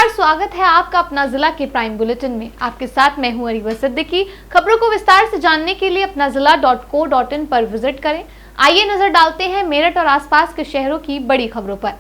नमस्कार, स्वागत है आपका अपना जिला के प्राइम बुलेटिन में। आपके साथ मैं हूं अरीबा सिद्दीकी। खबरों को विस्तार से जानने के लिए अपना जिला.co.in पर विजिट करें। आइए नजर डालते हैं मेरठ और आसपास के शहरों की बड़ी खबरों पर।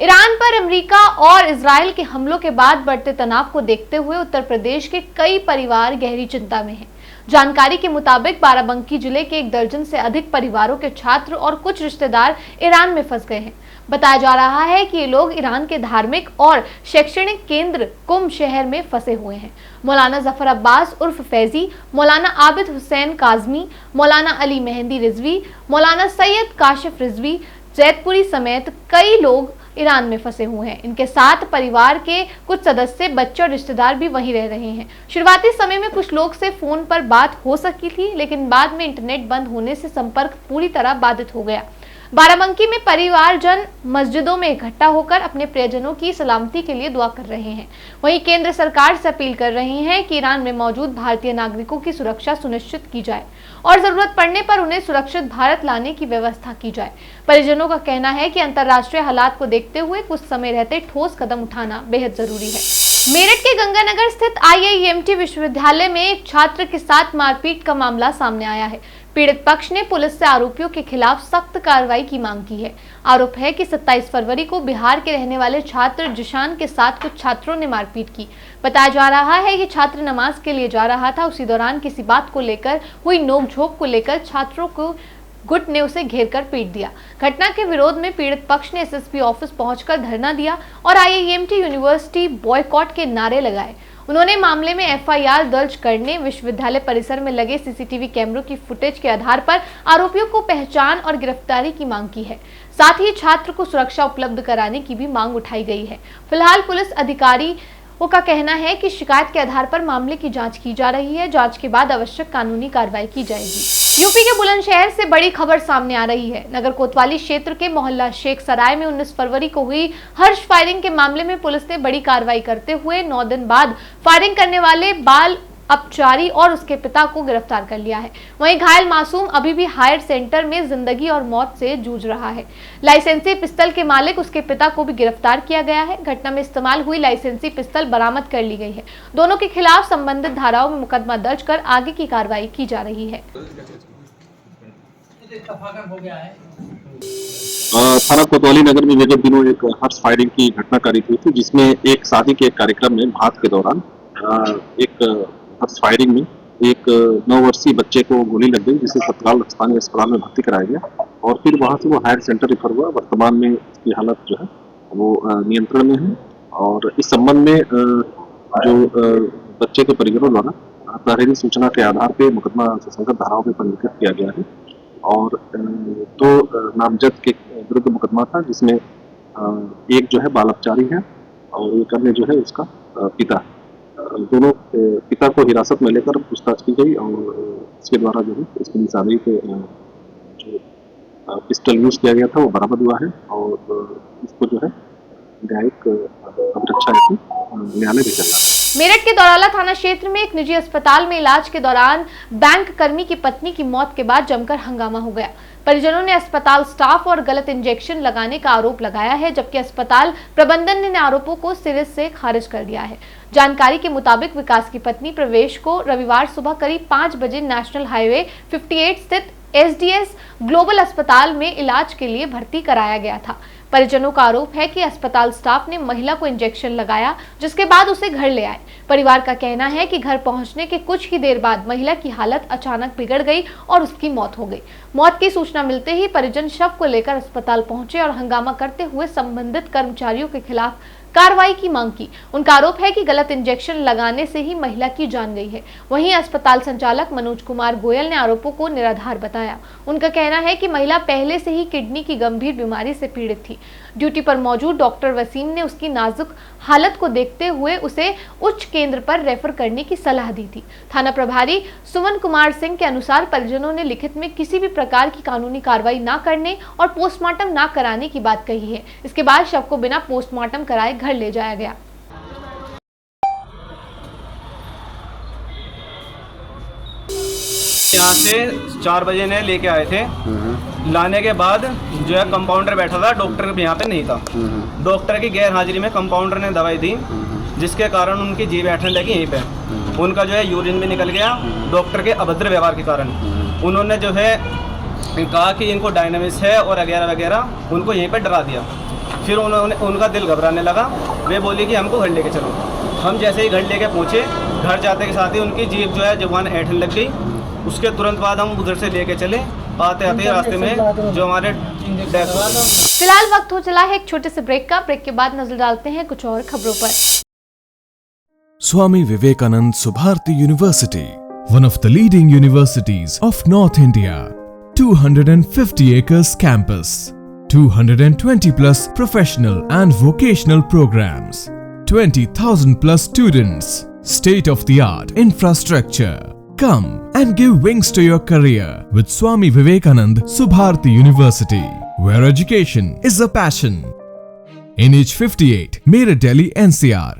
ईरान पर अमेरिका और इजराइल के हमलों के बाद बढ़ते तनाव को देखते हुए उत्तर प्रदेश के कई परिवार गहरी चिंता में हैं। जानकारी के मुताबिक बाराबंकी जिले के 1 दर्जन से अधिक परिवारों के छात्र और कुछ रिश्तेदार ईरान में फंस गए हैं। बताया जा रहा है कि ये लोग ईरान के धार्मिक और शैक्षणिक केंद्र कुम शहर में फंसे हुए हैं। मौलाना जफर अब्बास उर्फ फैजी, मौलाना आबिद हुसैन काजमी, मौलाना अली मेहंदी रिजवी, मौलाना सैयद काशिफ रिजवी, जैदपुरी समेत कई लोग ईरान में फंसे हुए हैं। इनके साथ परिवार के कुछ सदस्य, बच्चे और रिश्तेदार भी वहीं रह रहे हैं। शुरुआती समय में कुछ लोग से फोन पर बात हो सकी थी, लेकिन बाद में इंटरनेट बंद होने से संपर्क पूरी तरह बाधित हो गया। बाराबंकी में परिवारजन मस्जिदों में इकट्ठा होकर अपने प्रियजनों की सलामती के लिए दुआ कर रहे हैं। वहीं केंद्र सरकार से अपील कर रहे हैं कि ईरान में मौजूद भारतीय नागरिकों की सुरक्षा सुनिश्चित की जाए और जरूरत पड़ने पर उन्हें सुरक्षित भारत लाने की व्यवस्था की जाए। परिजनों का कहना है कि अंतर्राष्ट्रीय हालात को देखते हुए कुछ समय रहते ठोस कदम उठाना बेहद जरूरी है। मेरठ के गंगानगर स्थित IIMT विश्वविद्यालय में एक छात्र के साथ मारपीट का मामला सामने आया है। पीड़ित पक्ष ने पुलिस से आरोपियों के खिलाफ सख्त कार्रवाई की मांग की है। आरोप है कि 27 फरवरी को बिहार के रहने वाले छात्र जिशान के साथ कुछ छात्रों ने मारपीट की। बताया जा रहा है कि छात्र नमाज के लिए जा रहा था। उसी दौरान किसी बात को लेकर हुई नोकझोंक को लेकर छात्रों को गुट ने उसे घेरकर पीट दिया। घटना के विरोध में पीड़ित पक्ष ने SSP ऑफिस पहुंचकर धरना दिया और IIMT यूनिवर्सिटी बॉयकॉट के नारे लगाए। उन्होंने मामले में FIR दर्ज करने, विश्वविद्यालय परिसर में लगे CCTV कैमरों की फुटेज के आधार पर आरोपियों को पहचान और गिरफ्तारी की मांग की है। साथ ही छात्र को सुरक्षा उपलब्ध कराने की भी मांग उठाई गई है। फिलहाल पुलिस अधिकारी का कहना है कि शिकायत के आधार पर मामले की जांच की जा रही है। जांच के बाद आवश्यक कानूनी कार्रवाई की जाएगी। यूपी के बुलंदशहर से बड़ी खबर सामने आ रही है। नगर कोतवाली क्षेत्र के मोहल्ला शेख सराय में 19 फरवरी को हुई हर्ष फायरिंग के मामले में पुलिस ने बड़ी कार्रवाई करते हुए 9 दिन बाद फायरिंग करने वाले बाल अपचारी और उसके पिता को गिरफ्तार कर लिया है। वहीं घायल मासूम अभी भी हायर सेंटर में जिंदगी और मौत से जूझ रहा है। लाइसेंसी पिस्तल के मालिक, उसके पिता को भी गिरफ्तार किया गया है। घटना में इस्तेमाल हुई लाइसेंसी पिस्तल बरामद कर ली गई है। दोनों के खिलाफ संबंधित धाराओं में मुकदमा दर्ज कर आगे की कार्रवाई की जा रही है। थाना कोतवाली नगर में विगत दिनों एक हर्ष फायरिंग की घटना कारित हुई थी, जिसमें एक शादी के कार्यक्रम में भात के दौरान एक हर्ष फायरिंग में एक 9 वर्षीय बच्चे को गोली लग गई, जिसे तत्काल स्थानीय अस्पताल में भर्ती कराया गया और फिर वहां से वो हायर सेंटर रेफर हुआ। वर्तमान में उसकी हालत जो है वो नियंत्रण में है और इस संबंध में जो बच्चे के परिजनों द्वारा प्रारंभिक सूचना के आधार पर मुकदमा संगत धाराओं में पंजीकृत किया गया है और 2 नामजद के विरुद्ध मुकदमा था, जिसमें एक जो है बाल अपचारी है और एक अन्य जो है उसका पिता। दोनों पिता को हिरासत में लेकर पूछताछ की गई और इसके द्वारा जो है इसकी निशानी पे जो पिस्टल यूज किया गया था वो बरामद हुआ है और इसको जो है न्यायिक अभिरक्षा हेतु न्यायालय भेजा गया। मेरठ के दौराला थाना क्षेत्र में एक निजी अस्पताल में इलाज के दौरान बैंक कर्मी की पत्नी की मौत के बाद जमकर हंगामा हो गया। परिजनों ने अस्पताल स्टाफ और गलत इंजेक्शन लगाने का आरोप लगाया है, जबकि अस्पताल प्रबंधन ने आरोपों को सिरे से खारिज कर दिया है। जानकारी के मुताबिक विकास की पत्नी प्रवेश को रविवार सुबह करीब 5 बजे नेशनल हाईवे 58 स्थित SDS ग्लोबल अस्पताल में इलाज के लिए भर्ती कराया गया था। परिजनों का आरोप है कि अस्पताल स्टाफ ने महिला को इंजेक्शन लगाया, जिसके बाद उसे घर ले आए। परिवार का कहना है कि घर पहुंचने के कुछ ही देर बाद महिला की हालत अचानक बिगड़ गई और उसकी मौत हो गई। मौत की सूचना मिलते ही परिजन शव को लेकर अस्पताल पहुंचे और हंगामा करते हुए संबंधित कर्मचारियों के खिलाफ कार्रवाई की मांग की। उनका आरोप है कि गलत इंजेक्शन लगाने से ही महिला की जान गई है। वहीं अस्पताल संचालक मनोज कुमार गोयल ने आरोपों को निराधार बताया। उनका कहना है कि महिला पहले से ही किडनी की गंभीर बीमारी से पीड़ित थी। ड्यूटी पर मौजूद डॉक्टर वसीम ने उसकी नाजुक हालत को देखते हुए उसे उच्च केंद्र पर रेफर करने की सलाह दी थी। थाना प्रभारी सुमन कुमार सिंह के अनुसार परिजनों ने लिखित में किसी भी प्रकार की कानूनी कार्रवाई न करने और पोस्टमार्टम न कराने की बात कही है। इसके बाद शव को बिना पोस्टमार्टम कराए घर ले जाया गया। यहाँ से 4 बजे ने लेके आए थे। लाने के बाद जो है कंपाउंडर बैठा था, डॉक्टर यहाँ पे नहीं था। डॉक्टर की गैर हाजिरी में कंपाउंडर ने दवाई दी, जिसके कारण उनकी जीभ बैठने लगी यहीं पे। उनका जो है यूरिन भी निकल गया डॉक्टर के अभद्र व्यवहार के कारण। उन्होंने जो है कहा कि इनको डायनामिक्स है और वगैरह वगैरह, उनको यहीं पे डरा दिया। फिर उन्होंने उनका दिल घबराने लगा। वे बोली कि हमको घर लेके चलो। हम जैसे ही घर लेके पहुँचे, घर जाते के साथ ही उनकी जीभ जो है जुबान ऐठने लग गई। उसके तुरंत बाद हम उधर से लेके चले। आते आते रास्ते में जो हमारे डेथ हो गई। फिलहाल वक्त हो चला है एक छोटे से ब्रेक का। ब्रेक के बाद नजर डालते हैं कुछ और खबरों पर। Swami Vivekanand Subharti University, one of the leading universities of North India. 250 acres campus, 220 plus professional and vocational programs, 20,000 plus students, state of the art infrastructure. Come and give wings to your career with Swami Vivekanand Subharti University, where education is a passion. NH58, Meerut, Delhi, NCR.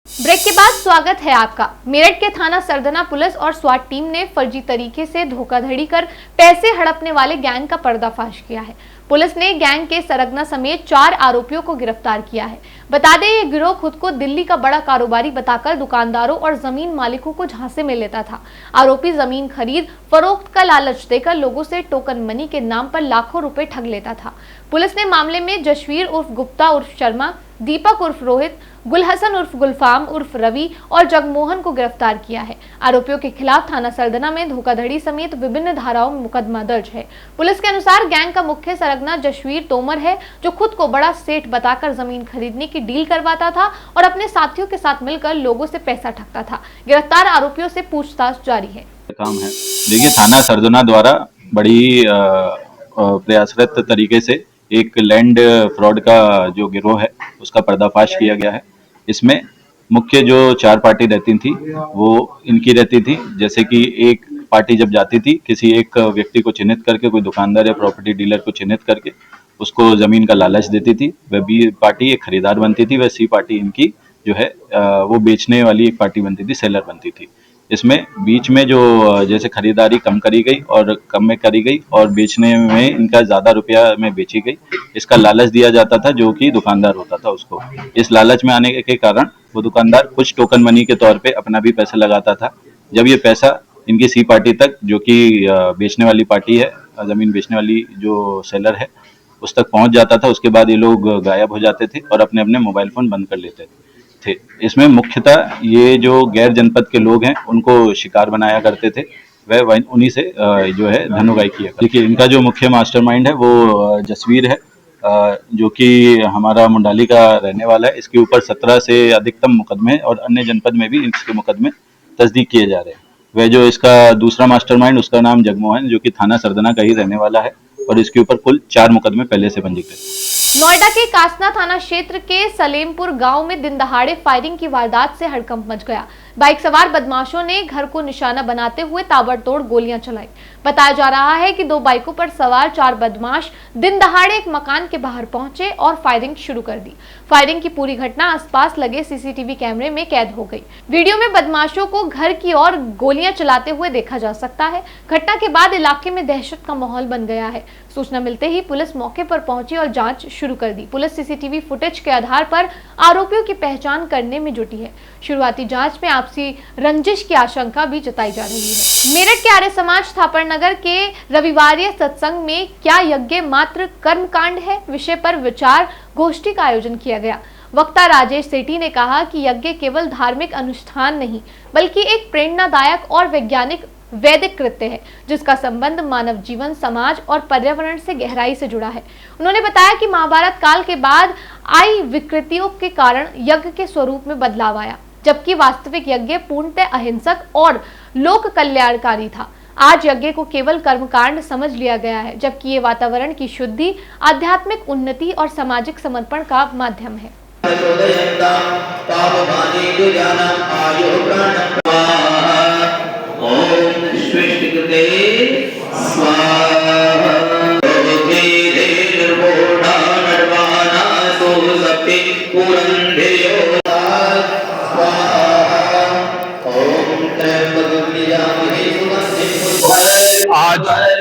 Break के बाद स्वागत है आपका। मेरठ के थाना Sardhana police और स्वाट team ने फर्जी तरीके से धोखाधड़ी कर पैसे हड़पने वाले गैंग का पर्दाफाश किया है। पुलिस ने गैंग के सरगना समेत 4 आरोपियों को गिरफ्तार किया है। बता दें, ये गिरोह खुद को दिल्ली का बड़ा कारोबारी बताकर दुकानदारों और जमीन मालिकों को झांसे में लेता था। आरोपी जमीन खरीद फरोख्त का लालच देकर लोगों से टोकन मनी के नाम पर लाखों रुपए ठग लेता था। पुलिस ने मामले में जशवीर उर्फ गुप्ता उर्फ शर्मा, दीपक उर्फ रोहित, गुलहसन उर्फ गुलफाम उर्फ रवि और जगमोहन को गिरफ्तार किया है। आरोपियों के खिलाफ थाना सरदना में धोखाधड़ी समेत विभिन्न धाराओं में मुकदमा दर्ज है। पुलिस के अनुसार गैंग का मुख्य सरगना जशवीर तोमर है, जो खुद को बड़ा सेठ बताकर जमीन खरीदने की डील करवाता था और अपने साथियों के साथ मिलकर लोगों से पैसा ठगता था। गिरफ्तार आरोपियों से पूछताछ जारी है। काम है। देखिए, थाना सरदना द्वारा बड़ी प्रयासरत तरीके से एक लैंड फ्रॉड का जो गिरोह है उसका पर्दाफाश किया गया है। इसमें मुख्य जो 4 पार्टी रहती थी वो इनकी रहती थी। जैसे कि एक पार्टी जब जाती थी किसी एक व्यक्ति को चिन्हित करके, कोई दुकानदार या प्रॉपर्टी डीलर को चिन्हित करके उसको जमीन का लालच देती थी, वह बी पार्टी एक खरीदार बनती थी, वह सी पार्टी इनकी जो है वो बेचने वाली एक पार्टी बनती थी, सेलर बनती थी। इसमें बीच में जो जैसे खरीदारी कम करी गई और कम में करी गई और बेचने में इनका ज़्यादा रुपया में बेची गई, इसका लालच दिया जाता था जो कि दुकानदार होता था उसको। इस लालच में आने के कारण वो दुकानदार कुछ टोकन मनी के तौर पे अपना भी पैसा लगाता था। जब ये पैसा इनकी सी पार्टी तक, जो कि बेचने वाली पार्टी है, ज़मीन बेचने वाली जो सेलर है, उस तक पहुंच जाता था, उसके बाद ये लोग गायब हो जाते थे और अपने अपने मोबाइल फ़ोन बंद कर लेते थे। इसमें मुख्यतः ये जो गैर जनपद के लोग हैं उनको शिकार बनाया करते थे, वह उन्हीं से जो है धन उगाही किया। देखिए, इनका जो मुख्य मास्टरमाइंड है वो जसवीर है, जो कि हमारा मुंडाली का रहने वाला है। इसके ऊपर 17 से अधिकतम मुकदमे और अन्य जनपद में भी इसके मुकदमे तस्दीक किए जा रहे हैं। वह जो इसका दूसरा मास्टरमाइंड, उसका नाम जगमोहन, जो कि थाना सरदना का ही रहने वाला है और इसके ऊपर कुल 4 मुकदमे पहले से पंजीकृत। नोएडा के कासना थाना क्षेत्र के सलेमपुर गांव में दिन दहाड़े फायरिंग की वारदात से हड़कंप मच गया। बाइक सवार बदमाशों ने घर को निशाना बनाते हुए ताबड़तोड़ गोलियां चलाई। बताया जा रहा है कि 2 बाइकों पर सवार 4 बदमाश दिन दहाड़े एक मकान के बाहर पहुंचे और फायरिंग शुरू कर दी। फायरिंग की पूरी घटना आसपास लगे सीसीटीवी कैमरे में कैद हो गई। वीडियो में बदमाशों को घर की ओर गोलियां चलाते हुए देखा जा सकता है। घटना के बाद इलाके में दहशत का माहौल बन गया है। सूचना मिलते ही पुलिस मौके पर पहुंची और जांच शुरू कर दी। पुलिस सीसीटीवी फुटेज के आधार पर आरोपियों की पहचान करने में जुटी है। शुरुआती जांच में आपसी रंजिश की आशंका भी जताई जा रही है। मेरठ के आर्य समाज थापड़नगर के रविवारीय सत्संग में क्या यज्ञ मात्र कर्मकांड है विषय पर विचार गोष्ठी का आयोजन किया गया। वक्ता राजेश सेठी ने कहा कि यज्ञ केवल धार्मिक अनुष्ठान नहीं बल्कि एक प्रेरणादायक और वैज्ञानिक वैदिक कृत्य है, जिसका संबंध मानव जीवन, समाज और पर्यावरण से गहराई से जुड़ा है। उन्होंने बताया कि महाभारत काल के बाद आई विकृतियों के कारण यज्ञ के स्वरूप में बदलाव आया, जबकि वास्तविक यज्ञ पूर्णतः अहिंसक और लोक कल्याणकारी था। आज यज्ञ को केवल कर्मकांड समझ लिया गया है, जबकि ये वातावरण की शुद्धि, आध्यात्मिक उन्नति और सामाजिक समर्पण का माध्यम है।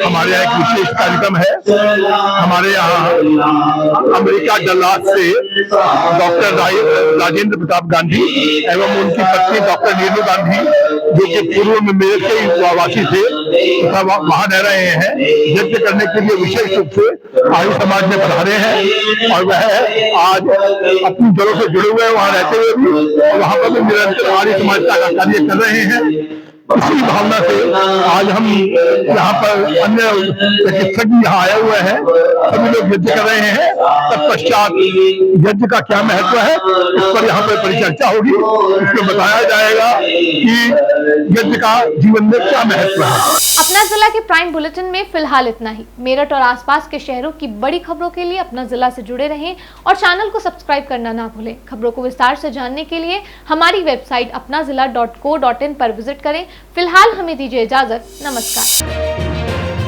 हमारे यहाँ एक विशेष कार्यक्रम है। हमारे यहाँ अमेरिका डल्लास से डॉक्टर राजेंद्र प्रताप गांधी एवं उनकी पत्नी डॉक्टर नीलू गांधी, जो कि पूर्व में मेरठ के वासी थे तथा वहां रह रहे हैं, यज्ञ करने के लिए विशेष रूप से आर्य समाज में पधारे हैं और वह आज अपनी जड़ों से जुड़े हुए वहां रहते हुए भी वहां पर भी निरंतर आर्य समाज का कार्य कर रहे हैं। इसी भावना से आज हम यहाँ पर अन्य चिकित्सक भी यहाँ आए हुए हैं, सभी लोग यज्ञ कर रहे हैं। तत्पश्चात यज्ञ का क्या महत्व है इस पर यहाँ पर परिचर्चा होगी। इसमें बताया जाएगा कि यज्ञ का जीवन में क्या महत्व है। अपना जिला के प्राइम बुलेटिन में फिलहाल इतना ही। मेरठ और आसपास के शहरों की बड़ी खबरों के लिए अपना जिला से जुड़े रहें और चैनल को सब्सक्राइब करना ना भूलें। खबरों को विस्तार से जानने के लिए हमारी वेबसाइट apnaZilla.co.in पर विजिट करें। फिलहाल हमें दीजिए इजाजत। नमस्कार।